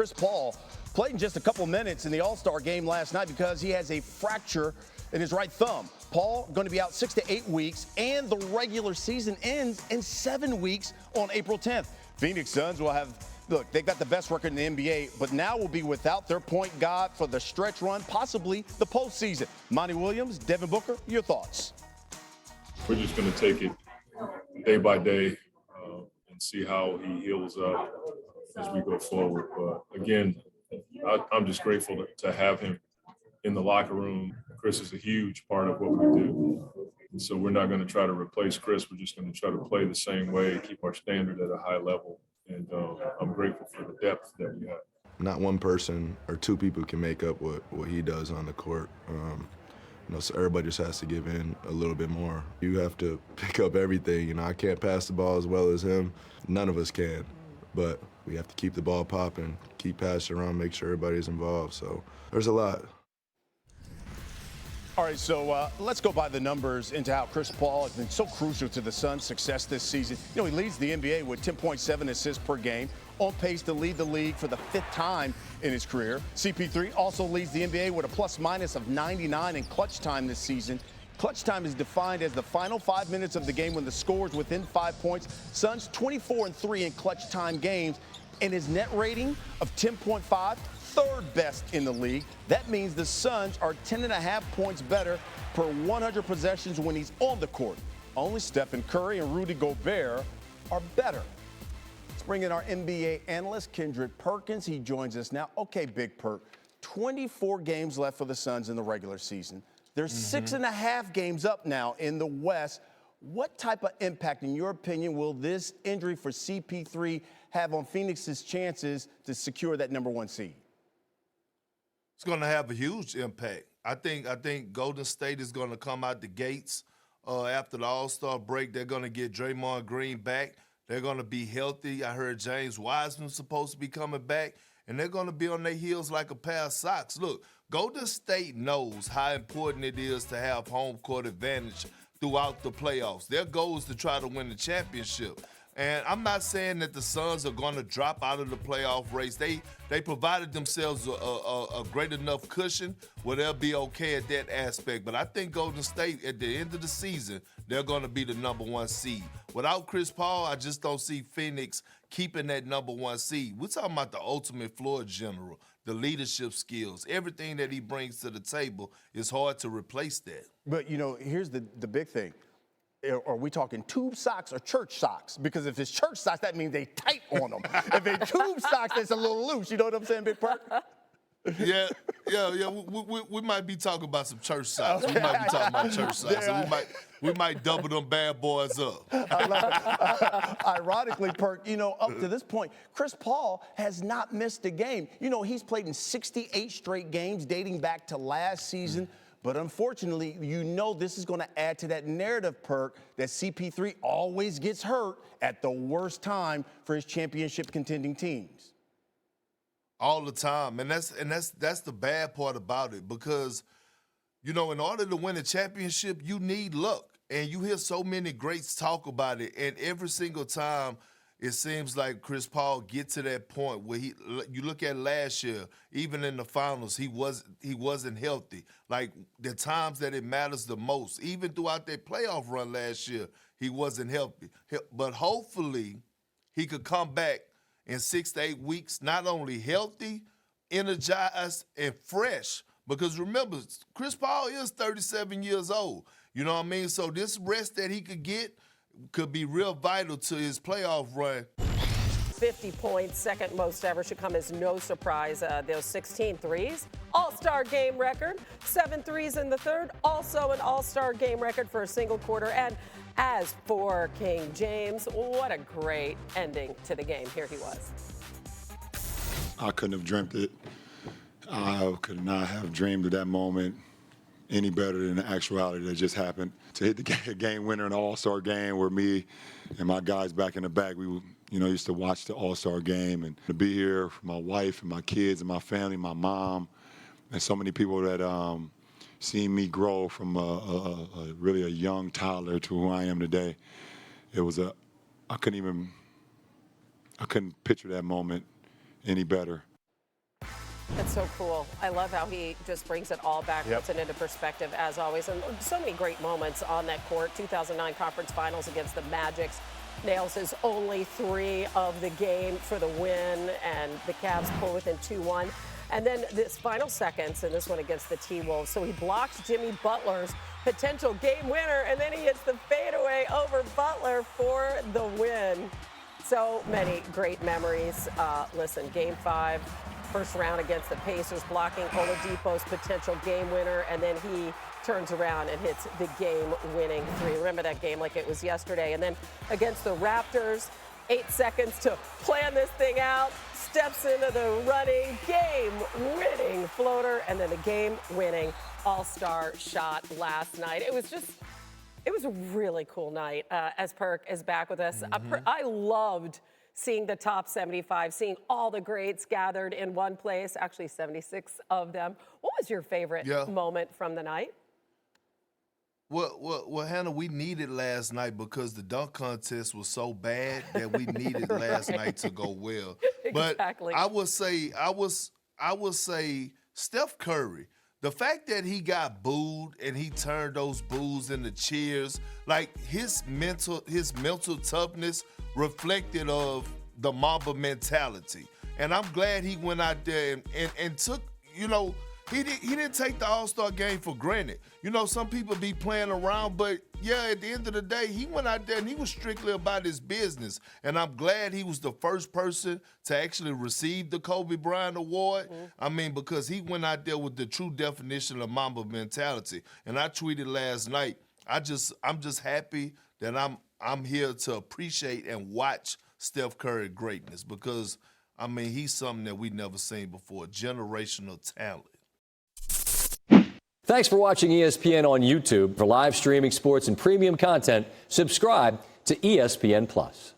Chris Paul played in just a couple minutes in the AllStar game last night because he has a fracture in his right thumb. Paul going to be out 6 to 8 weeks, and the regular season ends in 7 weeks on April 10th. Phoenix Suns will have, look, they've got the best record in the NBA, but now will be without their point guard for the stretch run, possibly the postseason. Monty Williams, Devin Booker, your thoughts? We're just going to take it day by day and see how he heals up as we go forward. But again, I'm just grateful to have him in the locker room. Chris is a huge part of what we do. And so we're not going to try to replace Chris. We're just going to try to play the same way, keep our standard at a high level. And I'm grateful for the depth that we have. Not one person or two people can make up what he does on the court. So everybody just has to give in a little bit more. You have to pick up everything. I can't pass the ball as well as him. None of us can. But we have to keep the ball popping, keep passing around, make sure everybody's involved. So there's a lot. All right, so let's go by the numbers into how Chris Paul has been so crucial to the Suns' success this season. He leads the NBA with 10.7 assists per game, on pace to lead the league for the 5th time in his career. CP3 also leads the NBA with a plus-minus of 99 in clutch time this season. Clutch time is defined as the final 5 minutes of the game when the score is within 5 points. Suns 24-3 in clutch time games, and his net rating of 10.5, third best in the league. That means the Suns are 10.5 points better per 100 possessions when he's on the court. Only Stephen Curry and Rudy Gobert are better. Let's bring in our NBA analyst, Kendrick Perkins. He joins us now. Okay, Big Perk, 24 games left for the Suns in the regular season. There's 6.5 games up now in the West. What type of impact, in your opinion, will this injury for CP3 have on Phoenix's chances to secure that #1 seed? It's going to have a huge impact. I think Golden State is going to come out the gates after the All-Star break. They're going to get Draymond Green back. They're going to be healthy. I heard James Wiseman's supposed to be coming back, and they're going to be on their heels like a pair of socks. Look, Golden State knows how important it is to have home court advantage throughout the playoffs. Their goal is to try to win the championship. And I'm not saying that the Suns are going to drop out of the playoff race. They provided themselves a great enough cushion where they'll be okay at that aspect. But I think Golden State, at the end of the season, they're going to be the #1 seed. Without Chris Paul, I just don't see Phoenix keeping that #1 seed. We're talking about the ultimate floor general, the leadership skills. Everything that he brings to the table is hard to replace that. But, here's the big thing. Are we talking tube socks or church socks? Because if it's church socks, that means they tight on them. If they tube socks, it's a little loose. You know what I'm saying, Big Perk? Yeah. We might be talking about some church socks. We might be talking about church socks. So we might double them bad boys up. Ironically, Perk, up to this point, Chris Paul has not missed a game. He's played in 68 straight games dating back to last season. But unfortunately, this is going to add to that narrative, Perk, that CP3 always gets hurt at the worst time for his championship contending teams. All the time. And that's the bad part about it, because, in order to win a championship, you need luck. And you hear so many greats talk about it, and every single time it seems like Chris Paul gets to that point where you look at last year, even in the finals, he wasn't healthy. Like the times that it matters the most, even throughout that playoff run last year, he wasn't healthy. But hopefully he could come back in 6 to 8 weeks, not only healthy, energized, and fresh. Because remember, Chris Paul is 37 years old. You know what I mean? So this rest that he could get could be real vital to his playoff run. 50 points, second most ever, should come as no surprise. Those 16 threes, All-Star Game record. 7 threes in the third, also an All-Star Game record for a single quarter. And as for King James, what a great ending to the game. Here he was. I couldn't have dreamt it. I could not have dreamed of that moment any better than the actuality that just happened. To hit the game winner in the All-Star Game, where me and my guys back in the back, we used to watch the All-Star Game, and to be here for my wife and my kids and my family, my mom, and so many people that seen me grow from really a young toddler to who I am today. It was I couldn't picture that moment any better. That's so cool. I love how he just brings it all back, puts it into perspective, as always. And so many great moments on that court. 2009 conference finals against the Magic. Nails his only 3 of the game for the win, and the Cavs pull within 2-1. And then this final seconds, and this one against the T-Wolves. So he blocks Jimmy Butler's potential game winner, and then he hits the fadeaway over Butler for the win. So many great memories. Listen, Game 5, first round against the Pacers, blocking Oladipo's potential game winner, and then he turns around and hits the game-winning 3. Remember that game like it was yesterday. And then against the Raptors, 8 seconds to plan this thing out, steps into the running, game-winning floater, and then the game-winning all-star shot last night. It was a really cool night as Perk is back with us. I loved seeing the top 75, seeing all the greats gathered in one place, actually 76 of them. What was your favorite moment from the night? Well, Hannah, we needed last night because the dunk contest was so bad that we needed last night to go well. Exactly. But I would say Steph Curry. The fact that he got booed and he turned those boos into cheers, like his mental toughness reflected of the Mamba mentality. And I'm glad he went out there and took, he didn't take the All-Star game for granted. Some people be playing around, but at the end of the day, he went out there and he was strictly about his business. And I'm glad he was the first person to actually receive the Kobe Bryant Award. I mean, because he went out there with the true definition of Mamba mentality. And I tweeted last night, I'm just happy that I'm here to appreciate and watch Steph Curry greatness because, I mean, he's something that we've never seen before, generational talent. Thanks for watching ESPN on YouTube. For live streaming sports and premium content, subscribe to ESPN+.